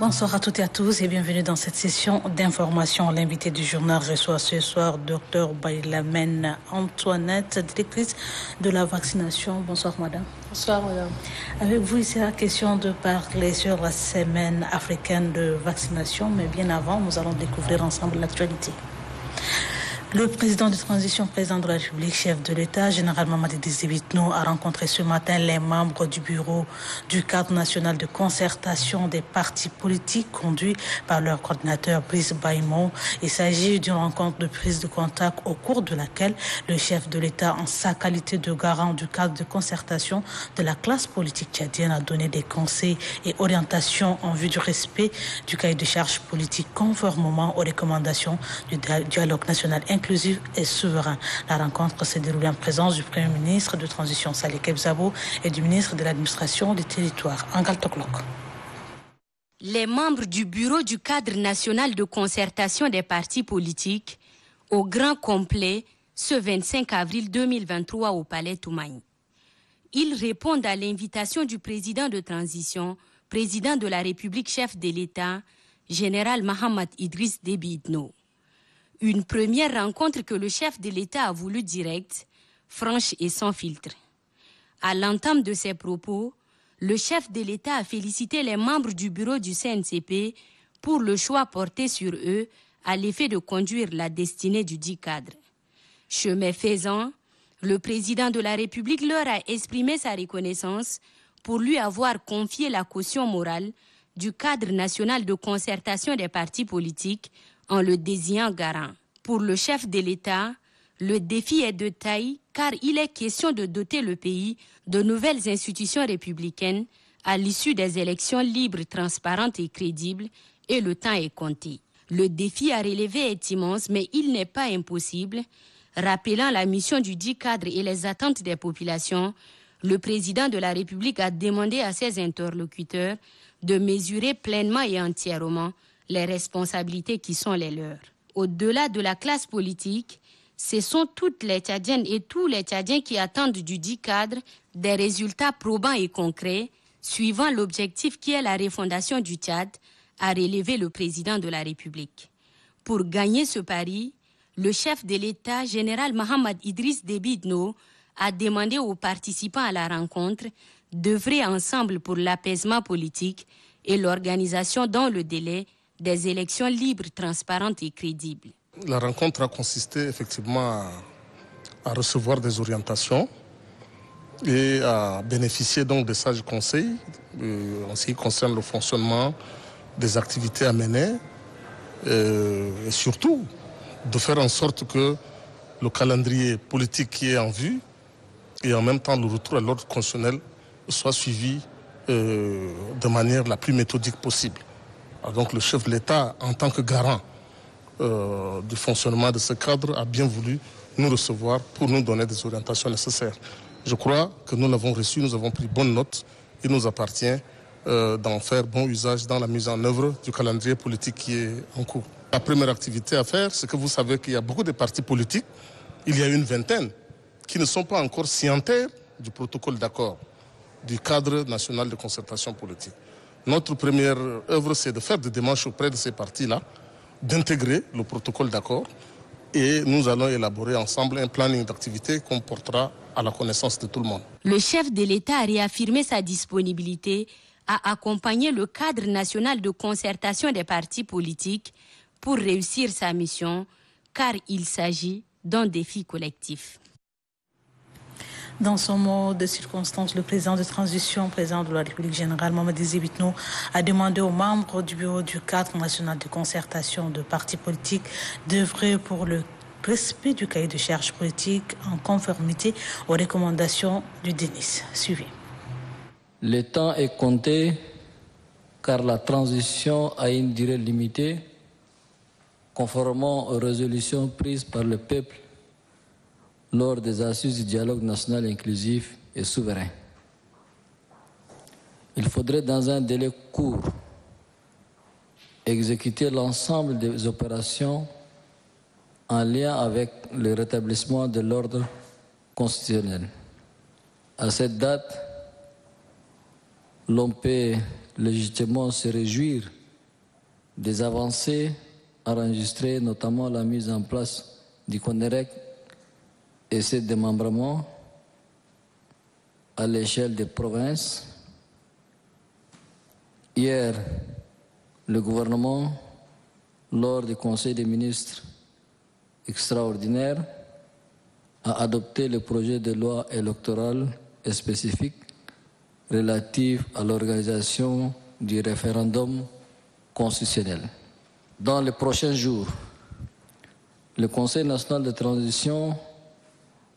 Bonsoir à toutes et à tous et bienvenue dans cette session d'information. L'invité du journal reçoit ce soir Dr Baylamène Antoinette, directrice de la vaccination. Bonsoir madame. Bonsoir madame. Avec vous, il sera question de parler sur la semaine africaine de vaccination, mais bien avant, nous allons découvrir ensemble l'actualité. Le président de transition, président de la République, chef de l'État, général Mamadi Dizibitno, a rencontré ce matin les membres du bureau du cadre national de concertation des partis politiques conduit par leur coordinateur Brice Baïmon. Il s'agit d'une rencontre de prise de contact au cours de laquelle le chef de l'État, en sa qualité de garant du cadre de concertation de la classe politique tchadienne, a donné des conseils et orientations en vue du respect du cahier de charges politique conformément aux recommandations du dialogue national inclusif et souverain. La rencontre s'est déroulée en présence du Premier ministre de Transition Saleh Kebzabo et du ministre de l'Administration des Territoires, Angal Toklok. Les membres du bureau du cadre national de concertation des partis politiques au grand complet ce 25 avril 2023 au Palais Toumaï. Ils répondent à l'invitation du président de transition, président de la République, chef de l'État, général Mahamad Idriss Déby Itno. Une première rencontre que le chef de l'État a voulu directe, franche et sans filtre. À l'entame de ses propos, le chef de l'État a félicité les membres du bureau du CNCP pour le choix porté sur eux à l'effet de conduire la destinée du dit cadre. Chemin faisant, le président de la République leur a exprimé sa reconnaissance pour lui avoir confié la caution morale du cadre national de concertation des partis politiques en le désignant garant. Pour le chef de l'État, le défi est de taille car il est question de doter le pays de nouvelles institutions républicaines à l'issue des élections libres, transparentes et crédibles, et le temps est compté. Le défi à relever est immense, mais il n'est pas impossible. Rappelant la mission du dit cadre et les attentes des populations, le président de la République a demandé à ses interlocuteurs de mesurer pleinement et entièrement les responsabilités qui sont les leurs. Au-delà de la classe politique, ce sont toutes les Tchadiennes et tous les Tchadiens qui attendent du dit cadre des résultats probants et concrets, suivant l'objectif qui est la refondation du Tchad, a relevé le président de la République. Pour gagner ce pari, le chef de l'État, général Mahamad Idriss Déby Itno, a demandé aux participants à la rencontre d'œuvrer ensemble pour l'apaisement politique et l'organisation dans le délai des élections libres, transparentes et crédibles. La rencontre a consisté effectivement à recevoir des orientations et à bénéficier donc de sages conseils en ce qui concerne le fonctionnement des activités à mener et surtout de faire en sorte que le calendrier politique qui est en vue et en même temps le retour à l'ordre constitutionnel soit suivi de manière la plus méthodique possible. Donc le chef de l'État, en tant que garant du fonctionnement de ce cadre, a bien voulu nous recevoir pour nous donner des orientations nécessaires. Je crois que nous l'avons reçu, nous avons pris bonne note. Il nous appartient d'en faire bon usage dans la mise en œuvre du calendrier politique qui est en cours. La première activité à faire, c'est que vous savez qu'il y a beaucoup de partis politiques, il y a une vingtaine, qui ne sont pas encore signataires du protocole d'accord du cadre national de concertation politique. Notre première œuvre, c'est de faire des démarches auprès de ces partis-là, d'intégrer le protocole d'accord et nous allons élaborer ensemble un planning d'activité qu'on portera à la connaissance de tout le monde. Le chef de l'État a réaffirmé sa disponibilité à accompagner le cadre national de concertation des partis politiques pour réussir sa mission, car il s'agit d'un défi collectif. Dans son mot de circonstance, le président de transition, président de la République générale, Mamadi Dizibitno, a demandé aux membres du bureau du cadre national de concertation de partis politiques d'œuvrer pour le respect du cahier de charges politique en conformité aux recommandations du DENIS. Suivez. Le temps est compté car la transition a une durée limitée conformément aux résolutions prises par le peuple lors des assises du dialogue national inclusif et souverain. Il faudrait dans un délai court exécuter l'ensemble des opérations en lien avec le rétablissement de l'ordre constitutionnel. À cette date, l'on peut légitimement se réjouir des avancées enregistrées, notamment la mise en place du CONEREC et ses démembrements à l'échelle des provinces. Hier, le gouvernement, lors du Conseil des ministres extraordinaire, a adopté le projet de loi électorale spécifique relatif à l'organisation du référendum constitutionnel. Dans les prochains jours, le Conseil national de transition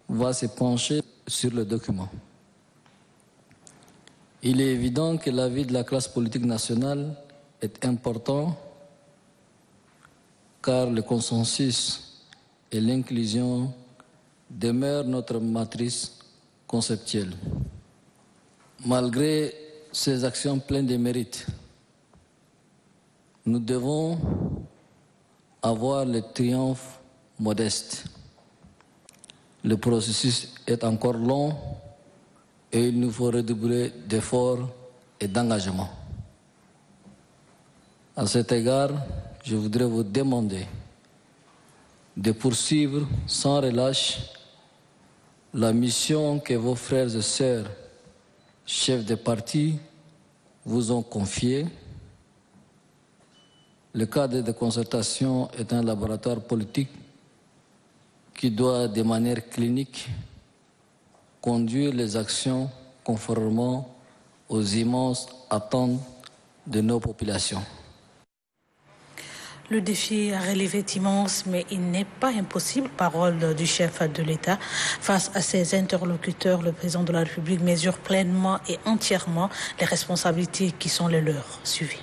va se pencher sur le document. Il est évident que l'avis de la classe politique nationale est important car le consensus et l'inclusion demeurent notre matrice conceptuelle. Malgré ces actions pleines de mérite, nous devons avoir le triomphe modeste. Le processus est encore long et il nous faut redoubler d'efforts et d'engagement. À cet égard, je voudrais vous demander de poursuivre sans relâche la mission que vos frères et sœurs, chefs de parti, vous ont confiée. Le cadre de concertation est un laboratoire politique qui doit, de manière clinique, conduire les actions conformément aux immenses attentes de nos populations. Le défi à relever est immense, mais il n'est pas impossible, parole du chef de l'État. Face à ses interlocuteurs, le président de la République mesure pleinement et entièrement les responsabilités qui sont les leurs. Suivi.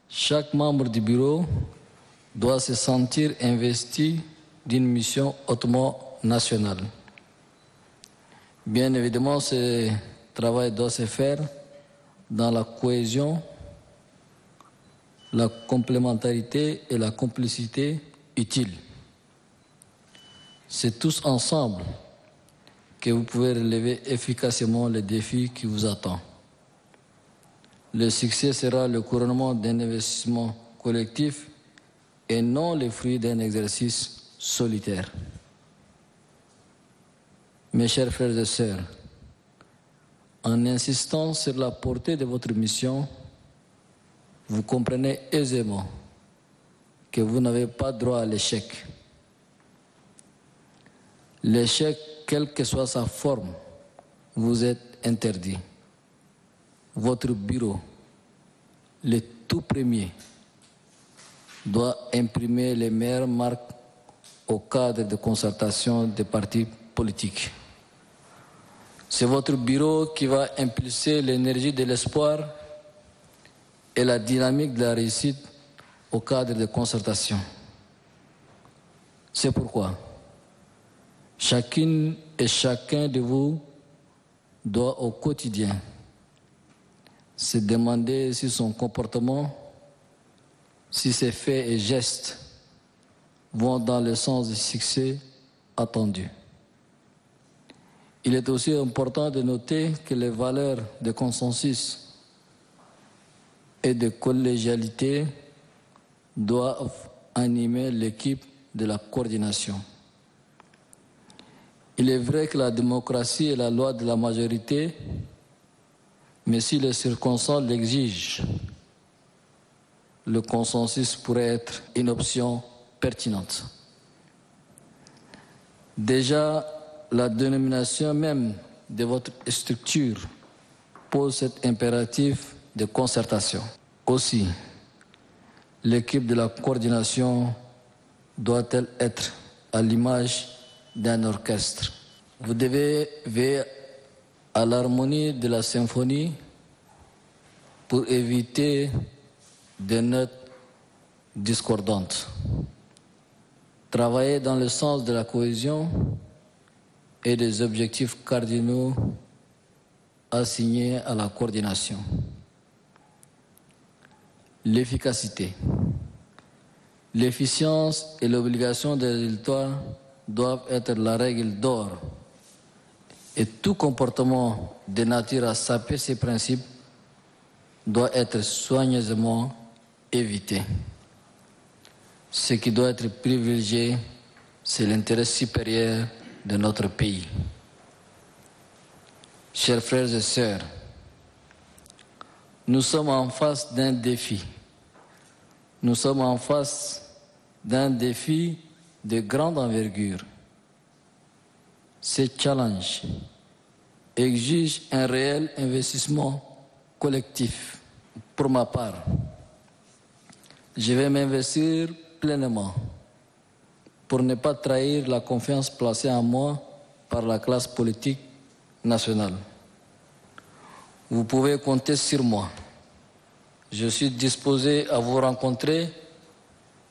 Chaque membre du bureau doit se sentir investi d'une mission hautement nationale. Bien évidemment, ce travail doit se faire dans la cohésion, la complémentarité et la complicité utiles. C'est tous ensemble que vous pouvez relever efficacement les défis qui vous attendent. Le succès sera le couronnement d'un investissement collectif et non le fruit d'un exercice solitaire. Mes chers frères et sœurs, en insistant sur la portée de votre mission, vous comprenez aisément que vous n'avez pas droit à l'échec. L'échec, quelle que soit sa forme, vous est interdit. Votre bureau, le tout premier, doit imprimer les meilleures marques au cadre de concertation des partis politiques. C'est votre bureau qui va impulser l'énergie de l'espoir et la dynamique de la réussite au cadre de concertation. C'est pourquoi chacune et chacun de vous doit au quotidien se demander si son comportement, si ses faits et gestes vont dans le sens du succès attendu. Il est aussi important de noter que les valeurs de consensus et de collégialité doivent animer l'équipe de la coordination. Il est vrai que la démocratie est la loi de la majorité, mais si les circonstances l'exigent, le consensus pourrait être une option pertinente. Déjà, la dénomination même de votre structure pose cet impératif de concertation. Aussi, l'équipe de la coordination doit-elle être à l'image d'un orchestre. Vous devez veiller à l'harmonie de la symphonie pour éviter des notes discordantes. Travailler dans le sens de la cohésion et des objectifs cardinaux assignés à la coordination. L'efficacité, l'efficience et l'obligation des résultats doivent être la règle d'or. Et tout comportement de nature à saper ces principes doit être soigneusement éviter. Ce qui doit être privilégié, c'est l'intérêt supérieur de notre pays. Chers frères et sœurs, nous sommes en face d'un défi. Nous sommes en face d'un défi de grande envergure. Ce challenge exige un réel investissement collectif. Pour ma part, je vais m'investir pleinement pour ne pas trahir la confiance placée en moi par la classe politique nationale. Vous pouvez compter sur moi. Je suis disposé à vous rencontrer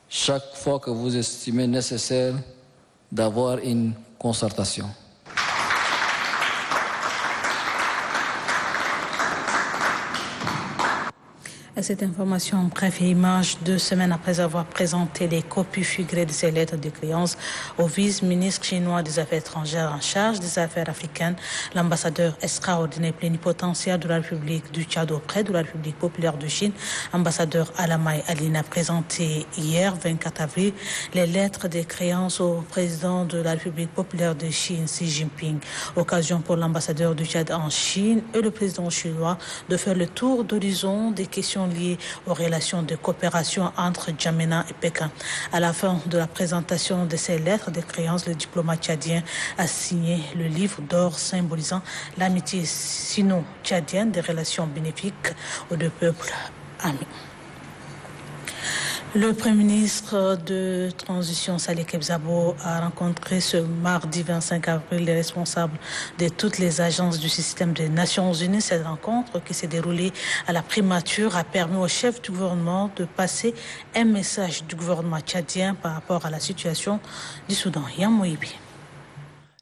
chaque fois que vous estimez nécessaire d'avoir une concertation. Cette information, bref et image, 2 semaines après avoir présenté les copies figurées de ces lettres de créance au vice-ministre chinois des Affaires étrangères en charge des affaires africaines, l'ambassadeur extraordinaire plénipotentiaire de la République du Tchad auprès de la République populaire de Chine, ambassadeur Alamai Aline, a présenté hier, 24 avril, les lettres de créance au président de la République populaire de Chine, Xi Jinping. Occasion pour l'ambassadeur du Tchad en Chine et le président chinois de faire le tour d'horizon des questions liées aux relations de coopération entre N'Djamena et Pékin. À la fin de la présentation de ces lettres de créance, le diplomate tchadien a signé le livre d'or symbolisant l'amitié sino-tchadienne des relations bénéfiques aux deux peuples amis. Le Premier ministre de Transition, Saleh Kebzabo, a rencontré ce mardi 25 avril les responsables de toutes les agences du système des Nations Unies. Cette rencontre, qui s'est déroulée à la primature, a permis au chef du gouvernement de passer un message du gouvernement tchadien par rapport à la situation du Soudan. Yamoïbi.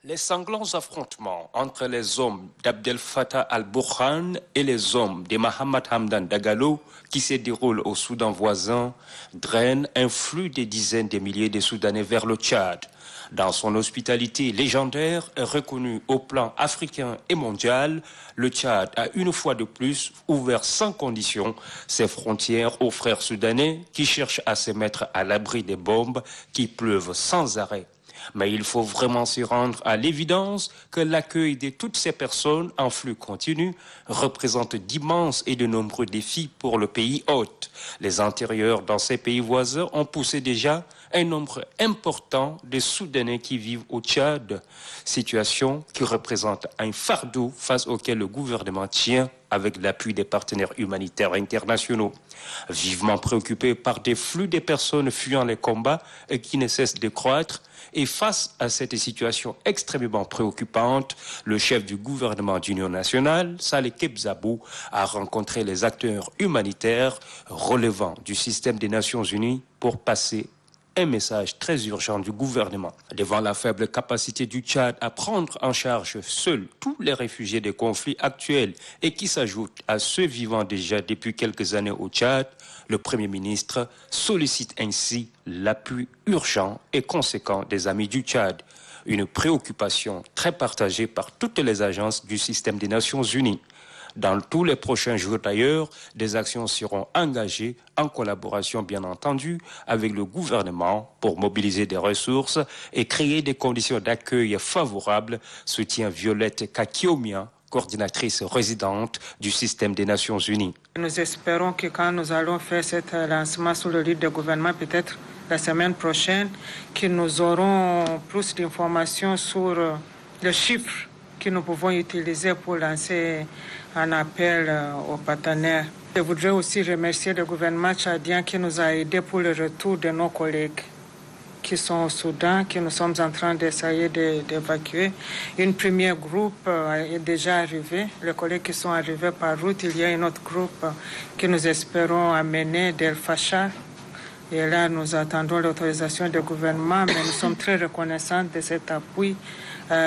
Les sanglants affrontements entre les hommes d'Abdel Fattah al-Burhan et les hommes de Mohamed Hamdan Dagalo qui se déroulent au Soudan voisin drainent un flux de dizaines de milliers de Soudanais vers le Tchad. Dans son hospitalité légendaire et reconnue au plan africain et mondial, le Tchad a une fois de plus ouvert sans condition ses frontières aux frères soudanais qui cherchent à se mettre à l'abri des bombes qui pleuvent sans arrêt. Mais il faut vraiment s'y rendre à l'évidence que l'accueil de toutes ces personnes en flux continu représente d'immenses et de nombreux défis pour le pays hôte. Les intérieurs dans ces pays voisins ont poussé déjà un nombre important de Soudanais qui vivent au Tchad, situation qui représente un fardeau face auquel le gouvernement tient avec l'appui des partenaires humanitaires internationaux. Vivement préoccupé par des flux de personnes fuyant les combats et qui ne cessent de croître, et face à cette situation extrêmement préoccupante, le chef du gouvernement d'union nationale, Saleh Kebzabo, a rencontré les acteurs humanitaires relevant du système des Nations Unies pour passer un message très urgent du gouvernement. Devant la faible capacité du Tchad à prendre en charge seuls tous les réfugiés des conflits actuels et qui s'ajoutent à ceux vivant déjà depuis quelques années au Tchad, le Premier ministre sollicite ainsi l'appui urgent et conséquent des amis du Tchad. Une préoccupation très partagée par toutes les agences du système des Nations Unies. Dans tous les prochains jours d'ailleurs, des actions seront engagées en collaboration bien entendu avec le gouvernement pour mobiliser des ressources et créer des conditions d'accueil favorables, soutient Violette Kakiomian, coordinatrice résidente du système des Nations Unies. Nous espérons que quand nous allons faire cet lancement sous le lead du gouvernement, peut-être la semaine prochaine, que nous aurons plus d'informations sur le chiffre que nous pouvons utiliser pour lancer un appel aux partenaires. Je voudrais aussi remercier le gouvernement tchadien qui nous a aidés pour le retour de nos collègues qui sont au Soudan, que nous sommes en train d'essayer d'évacuer. Une première groupe est déjà arrivée. Les collègues qui sont arrivés par route, il y a un autre groupe que nous espérons amener d'El Fachar. Et là, nous attendons l'autorisation du gouvernement, mais nous sommes très reconnaissants de cet appui.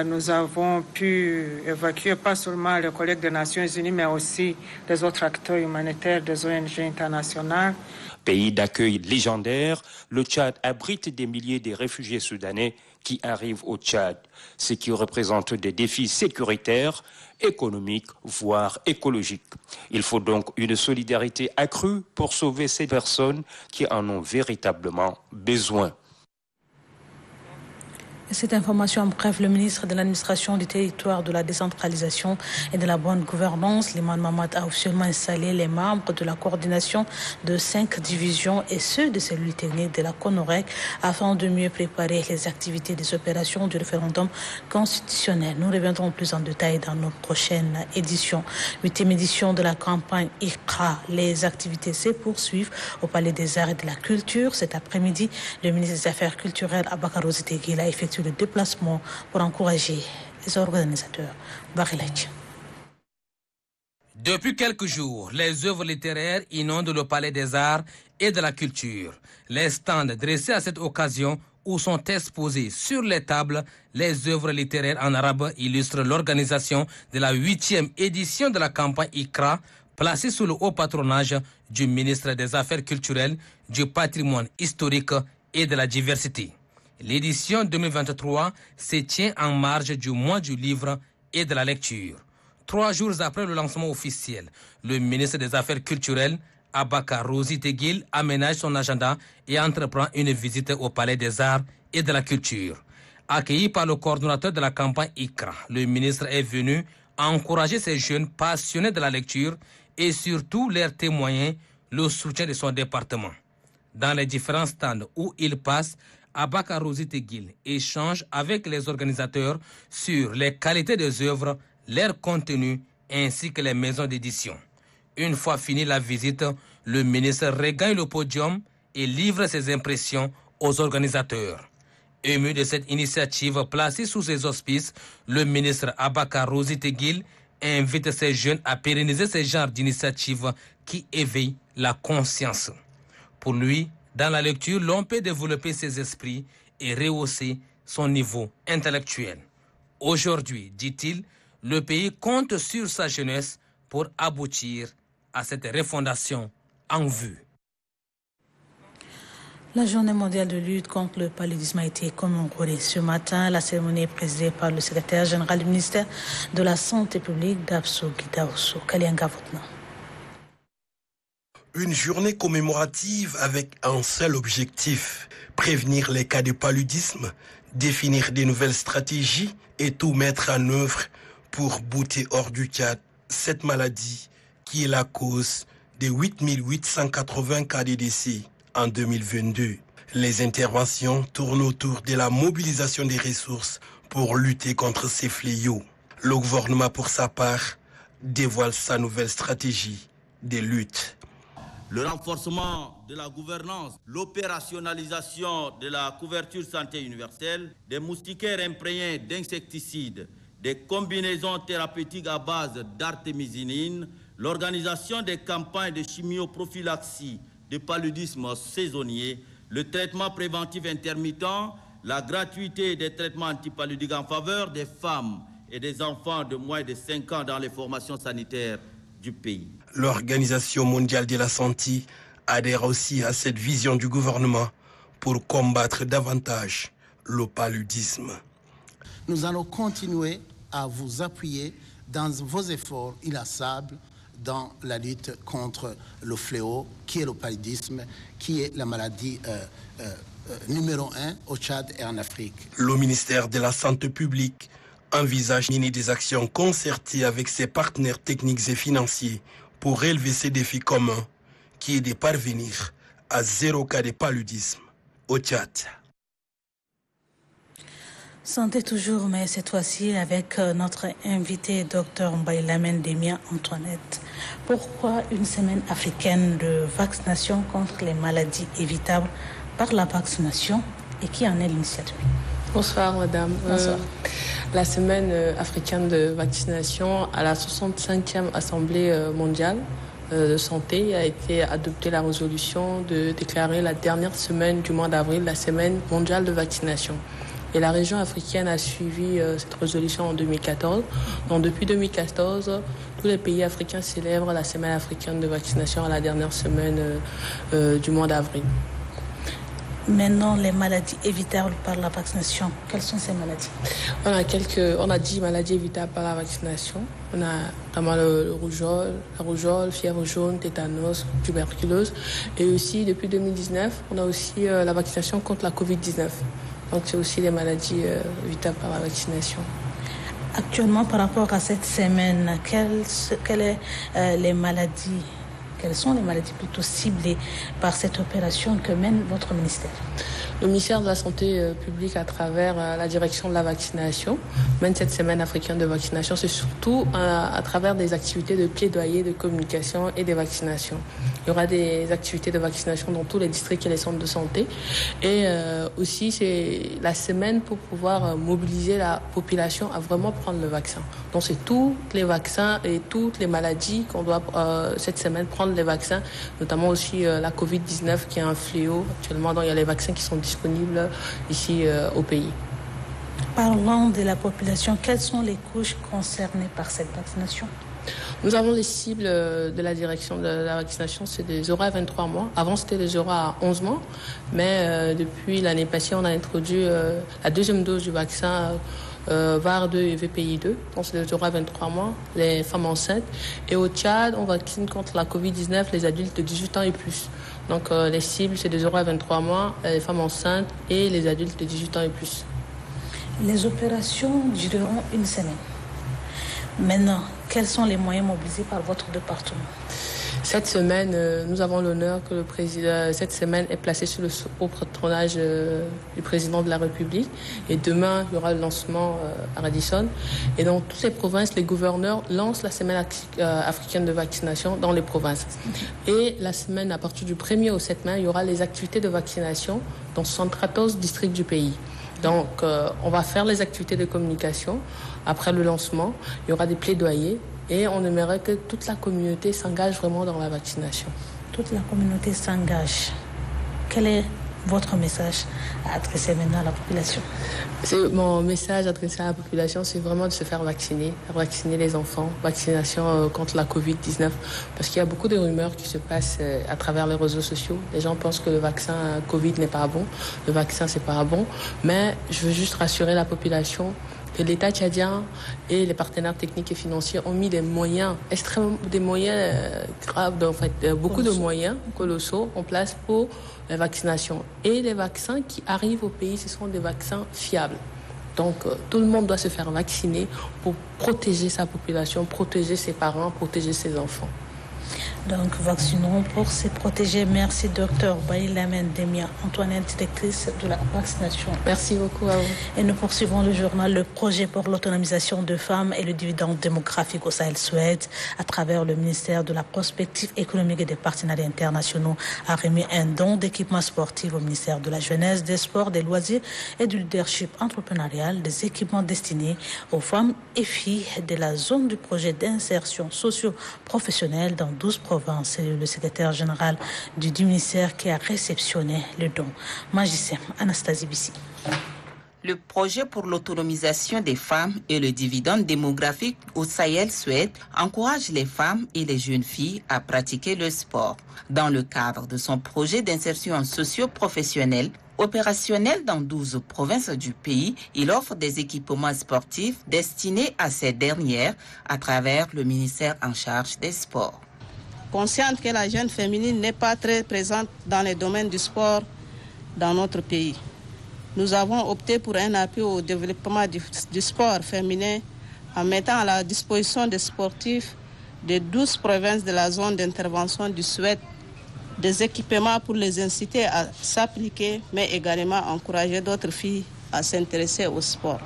Nous avons pu évacuer pas seulement les collègues des Nations Unies, mais aussi les autres acteurs humanitaires des ONG internationales. Pays d'accueil légendaire, le Tchad abrite des milliers de réfugiés soudanais qui arrivent au Tchad, ce qui représente des défis sécuritaires, économiques, voire écologiques. Il faut donc une solidarité accrue pour sauver ces personnes qui en ont véritablement besoin. Cette information, en bref, le ministre de l'administration du territoire, de la décentralisation et de la bonne gouvernance, Limane Mamad, a officiellement installé les membres de la coordination de 5 divisions et ceux de cellules techniques de la CONOREC afin de mieux préparer les activités des opérations du référendum constitutionnel. Nous reviendrons plus en détail dans nos prochaines éditions. 8e édition de la campagne ICRA. Les activités se poursuivent au Palais des Arts et de la Culture. Cet après-midi, le ministre des Affaires culturelles, Abakar Rositegi, a effectué le déplacement pour encourager les organisateurs. Barilach. Depuis quelques jours, les œuvres littéraires inondent le Palais des Arts et de la Culture. Les stands dressés à cette occasion où sont exposés sur les tables les œuvres littéraires en arabe illustrent l'organisation de la 8e édition de la campagne ICRA, placée sous le haut patronage du ministre des Affaires culturelles, du patrimoine historique et de la diversité. L'édition 2023 se tient en marge du mois du livre et de la lecture. 3 jours après le lancement officiel, le ministre des Affaires culturelles, Abakar Rositegi, aménage son agenda et entreprend une visite au Palais des Arts et de la Culture. Accueilli par le coordonnateur de la campagne ICRA, le ministre est venu encourager ces jeunes passionnés de la lecture et surtout leur témoigner le soutien de son département. Dans les différents stands où il passe, Abakar Rositegi échange avec les organisateurs sur les qualités des œuvres, leur contenu ainsi que les maisons d'édition. Une fois finie la visite, le ministre regagne le podium et livre ses impressions aux organisateurs. Ému de cette initiative placée sous ses auspices, le ministre Abakar Rositegi invite ces jeunes à pérenniser ce genre d'initiatives qui éveillent la conscience. Pour lui, dans la lecture, l'on peut développer ses esprits et rehausser son niveau intellectuel. Aujourd'hui, dit-il, le pays compte sur sa jeunesse pour aboutir à cette refondation en vue. La journée mondiale de lutte contre le paludisme a été commémorée ce matin. La cérémonie est présidée par le secrétaire général du ministère de la Santé publique, Dabso Guidaoso. Kalianga Votna. Une journée commémorative avec un seul objectif, prévenir les cas de paludisme, définir des nouvelles stratégies et tout mettre en œuvre pour bouter hors du Tchad cette maladie qui est la cause des 8880 cas de décès en 2022. Les interventions tournent autour de la mobilisation des ressources pour lutter contre ces fléaux. Le gouvernement, pour sa part, dévoile sa nouvelle stratégie de lutte. Le renforcement de la gouvernance, l'opérationnalisation de la couverture santé universelle, des moustiquaires imprégnés d'insecticides, des combinaisons thérapeutiques à base d'artémisinine, l'organisation des campagnes de chimioprophylaxie, de paludisme saisonnier, le traitement préventif intermittent, la gratuité des traitements antipaludiques en faveur des femmes et des enfants de moins de 5 ans dans les formations sanitaires du pays. L'Organisation mondiale de la santé adhère aussi à cette vision du gouvernement pour combattre davantage le paludisme. Nous allons continuer à vous appuyer dans vos efforts inlassables dans la lutte contre le fléau qui est le paludisme, qui est la maladie numéro 1 au Tchad et en Afrique. Le ministère de la Santé publique envisage des actions concertées avec ses partenaires techniques et financiers pour relever ces défis communs qui est de parvenir à 0 cas de paludisme au Tchad. Santé toujours, mais cette fois-ci avec notre invité, Dr Mbaye Lamine Demia Antoinette. Pourquoi une semaine africaine de vaccination contre les maladies évitables par la vaccination et qui en est l'initiative? Bonsoir madame. Bonsoir. La semaine africaine de vaccination à la 65e Assemblée mondiale de santé a été adoptée la résolution de déclarer la dernière semaine du mois d'avril la semaine mondiale de vaccination. Et la région africaine a suivi cette résolution en 2014. Donc depuis 2014, tous les pays africains célèbrent la semaine africaine de vaccination à la dernière semaine du mois d'avril. Maintenant, les maladies évitables par la vaccination, quelles sont ces maladies? On a 10 maladies évitables par la vaccination. On a notamment la rougeole, fièvre jaune, tétanos, tuberculose. Et aussi, depuis 2019, on a aussi la vaccination contre la Covid-19. Donc, c'est aussi des maladies évitables par la vaccination. Actuellement, par rapport à cette semaine, quelles sont les maladies plutôt ciblées par cette opération que mène votre ministère? Le ministère de la Santé publique, à travers la direction de la vaccination, mène cette semaine africaine de vaccination. C'est surtout à travers des activités de plaidoyer, de communication et des vaccinations. Il y aura des activités de vaccination dans tous les districts et les centres de santé. Et aussi, c'est la semaine pour pouvoir mobiliser la population à vraiment prendre le vaccin. Donc, c'est tous les vaccins et toutes les maladies qu'on doit, cette semaine, prendre les vaccins, notamment aussi la Covid-19 qui est un fléau actuellement. Donc, il y a les vaccins qui sont disponibles ici au pays. Parlant de la population, quelles sont les couches concernées par cette vaccination? Nous avons les cibles de la direction de la vaccination, c'est des 0 à 23 mois. Avant, c'était les 0 à 11 mois. Mais depuis l'année passée, on a introduit la deuxième dose du vaccin VAR2 et VPI2. Donc, c'est des 0 à 23 mois, les femmes enceintes. Et au Tchad, on vaccine contre la Covid-19 les adultes de 18 ans et plus. Donc, les cibles, c'est des 0 à 23 mois, les femmes enceintes et les adultes de 18 ans et plus. Les opérations dureront une semaine. Maintenant, quels sont les moyens mobilisés par votre département? Cette semaine, nous avons l'honneur que le président, cette semaine, est placé sous le haut patronage du président de la République. Et demain, il y aura le lancement à Radisson. Et dans toutes les provinces, les gouverneurs lancent la semaine africaine de vaccination dans les provinces. Et la semaine, à partir du 1er au 7 mai, il y aura les activités de vaccination dans 74 districts du pays. Donc, on va faire les activités de communication. Après le lancement, il y aura des plaidoyers et on aimerait que toute la communauté s'engage vraiment dans la vaccination. Toute la communauté s'engage. Quel est votre message à adresser maintenant à la population? Mon message adressé à la population, c'est vraiment de se faire vacciner les enfants, vaccination contre la Covid-19, parce qu'il y a beaucoup de rumeurs qui se passent à travers les réseaux sociaux. Les gens pensent que le vaccin Covid n'est pas bon, le vaccin c'est pas bon, mais je veux juste rassurer la population que l'État tchadien et les partenaires techniques et financiers ont mis des moyens graves, en fait, beaucoup de moyens colossaux en place pour la vaccination. Et les vaccins qui arrivent au pays, ce sont des vaccins fiables. Donc, tout le monde doit se faire vacciner pour protéger sa population, protéger ses parents, protéger ses enfants. Donc, vaccinons pour se protéger. Merci, Dr Baïlamen Demia, Antoinette, directrice de la vaccination. Merci beaucoup à vous. Et nous poursuivons le journal. Le projet pour l'autonomisation de femmes et le dividende démographique au Sahel-Suède, à travers le ministère de la prospective économique et des partenariats internationaux, a remis un don d'équipements sportifs au ministère de la Jeunesse, des Sports, des Loisirs et du leadership entrepreneurial, des équipements destinés aux femmes et filles de la zone du projet d'insertion socio-professionnelle dans 12 provinces. C'est le secrétaire général du ministère qui a réceptionné le don. Magicien Anastasie Bissi. Le projet pour l'autonomisation des femmes et le dividende démographique au Sahel-Suède encourage les femmes et les jeunes filles à pratiquer le sport. Dans le cadre de son projet d'insertion socio-professionnelle, opérationnel dans 12 provinces du pays, il offre des équipements sportifs destinés à ces dernières à travers le ministère en charge des sports. Consciente que la jeune féminine n'est pas très présente dans les domaines du sport dans notre pays. Nous avons opté pour un appui au développement du sport féminin en mettant à la disposition des sportifs des 12 provinces de la zone d'intervention du Suède des équipements pour les inciter à s'appliquer, mais également encourager d'autres filles à s'intéresser au sport.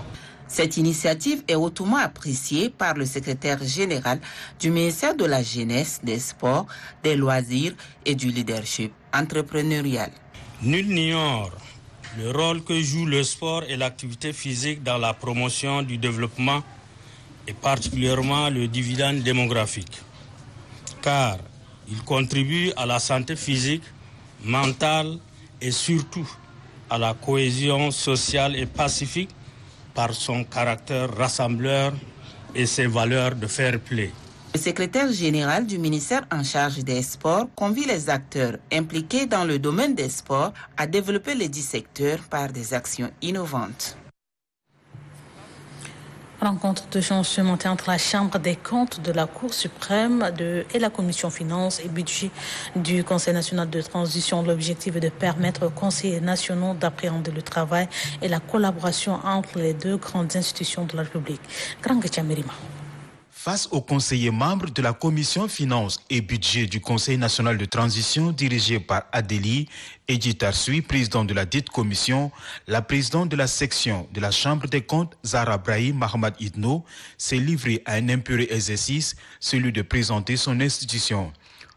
Cette initiative est hautement appréciée par le secrétaire général du ministère de la Jeunesse, des Sports, des Loisirs et du leadership entrepreneurial. Nul n'ignore le rôle que joue le sport et l'activité physique dans la promotion du développement et particulièrement le dividende démographique, car il contribue à la santé physique, mentale et surtout à la cohésion sociale et pacifique par son caractère rassembleur et ses valeurs de fair play. Le secrétaire général du ministère en charge des sports convie les acteurs impliqués dans le domaine des sports à développer les 10 secteurs par des actions innovantes. Rencontre de change ce matin entre la Chambre des comptes de la Cour suprême et la Commission finances et budget du Conseil national de transition. L'objectif est de permettre aux conseillers nationaux d'appréhender le travail et la collaboration entre les deux grandes institutions de la République. Face aux conseillers membres de la Commission finances et budget du Conseil national de transition dirigé par Adélie Edji-Tarsui, président de la dite commission, la présidente de la section de la Chambre des comptes, Zahra Brahim Mahamad Idno, s'est livrée à un impuré exercice, celui de présenter son institution.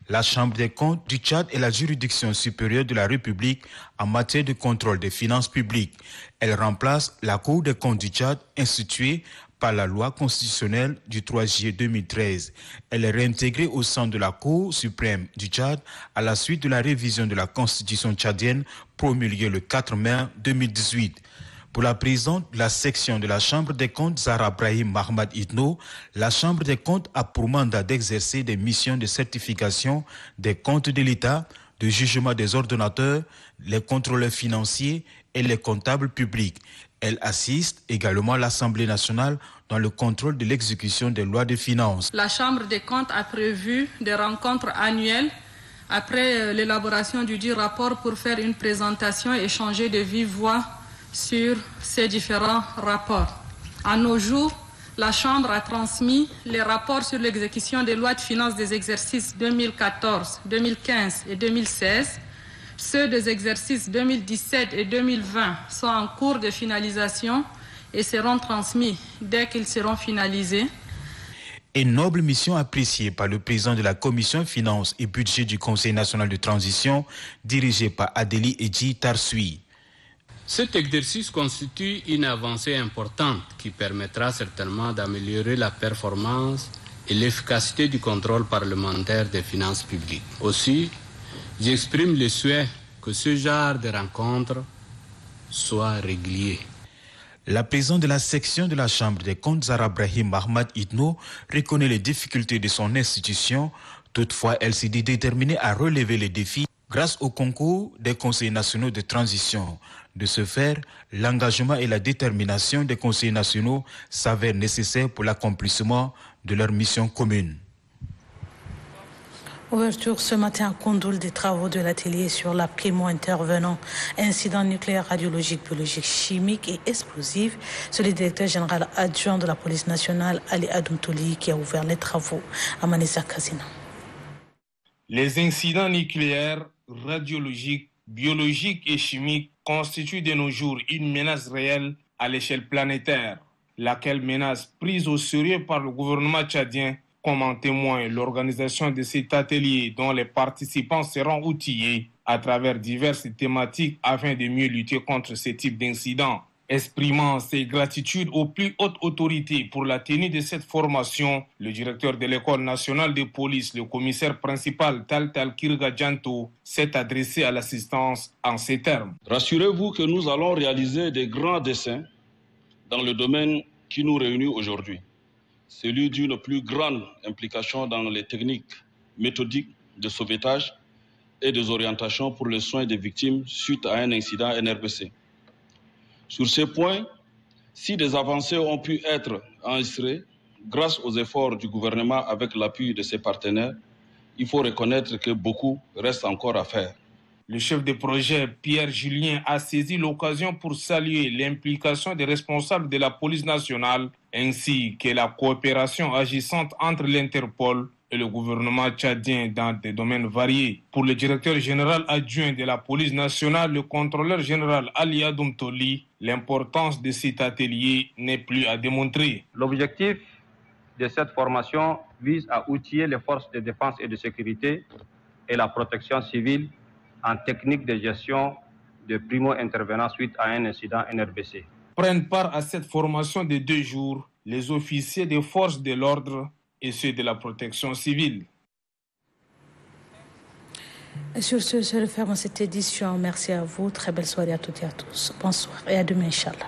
La Chambre des comptes du Tchad est la juridiction supérieure de la République en matière de contrôle des finances publiques. Elle remplace la Cour des comptes du Tchad instituée par la loi constitutionnelle du 3 juillet 2013. Elle est réintégrée au sein de la Cour suprême du Tchad à la suite de la révision de la constitution tchadienne promulguée le 4 mai 2018. Pour la présidente de la section de la Chambre des comptes, Zahra Brahim Mahamad Idno, la Chambre des comptes a pour mandat d'exercer des missions de certification des comptes de l'État, de jugement des ordonnateurs, les contrôleurs financiers et les comptables publics. Elle assiste également l'Assemblée nationale dans le contrôle de l'exécution des lois de finances. La Chambre des comptes a prévu des rencontres annuelles après l'élaboration du dit rapport pour faire une présentation et échanger de vive voix sur ces différents rapports. À nos jours, la Chambre a transmis les rapports sur l'exécution des lois de finances des exercices 2014, 2015 et 2016. Ceux des exercices 2017 et 2020 sont en cours de finalisation et seront transmis dès qu'ils seront finalisés. Une noble mission appréciée par le président de la Commission finances et budget du Conseil national de transition, dirigé par Adélie Edji-Tarsui. Cet exercice constitue une avancée importante qui permettra certainement d'améliorer la performance et l'efficacité du contrôle parlementaire des finances publiques. Aussi, j'exprime le souhait que ce genre de rencontres soit régulier. La présidente de la section de la Chambre des comptes, Zahra Brahim Mahamad Idno, reconnaît les difficultés de son institution. Toutefois, elle s'est dit déterminée à relever les défis grâce au concours des conseillers nationaux de transition. De ce faire, l'engagement et la détermination des conseillers nationaux s'avèrent nécessaires pour l'accomplissement de leur mission commune. Ouverture ce matin à Kondoul des travaux de l'atelier sur la primo-intervenant incident nucléaire, radiologique, biologique, chimique et explosif. C'est le directeur général adjoint de la police nationale, Ali Adoumtouli, qui a ouvert les travaux à Manissa Kazina. Les incidents nucléaires, radiologiques, biologiques et chimiques constituent de nos jours une menace réelle à l'échelle planétaire, laquelle menace prise au sérieux par le gouvernement tchadien, comme en témoigne l'organisation de cet atelier dont les participants seront outillés à travers diverses thématiques afin de mieux lutter contre ce type d'incidents. Exprimant ses gratitudes aux plus hautes autorités pour la tenue de cette formation, le directeur de l'École nationale de police, le commissaire principal Taltal Kirga Djanto, s'est adressé à l'assistance en ces termes. Rassurez-vous que nous allons réaliser des grands dessins dans le domaine qui nous réunit aujourd'hui, celui d'une plus grande implication dans les techniques méthodiques de sauvetage et des orientations pour les soins des victimes suite à un incident NRBC. Sur ces points, si des avancées ont pu être enregistrées grâce aux efforts du gouvernement avec l'appui de ses partenaires, il faut reconnaître que beaucoup reste encore à faire. Le chef de projet, Pierre Julien, a saisi l'occasion pour saluer l'implication des responsables de la police nationale ainsi que la coopération agissante entre l'Interpol et le gouvernement tchadien dans des domaines variés. Pour le directeur général adjoint de la police nationale, le contrôleur général Ali Adoumtouli, l'importance de cet atelier n'est plus à démontrer. L'objectif de cette formation vise à outiller les forces de défense et de sécurité et la protection civile en technique de gestion de primo-intervenants suite à un incident NRBC. Prennent part à cette formation de 2 jours les officiers des forces de l'ordre et ceux de la protection civile. Et sur ce, je referme cette édition. Merci à vous. Très belle soirée à toutes et à tous. Bonsoir et à demain, Inch'Allah.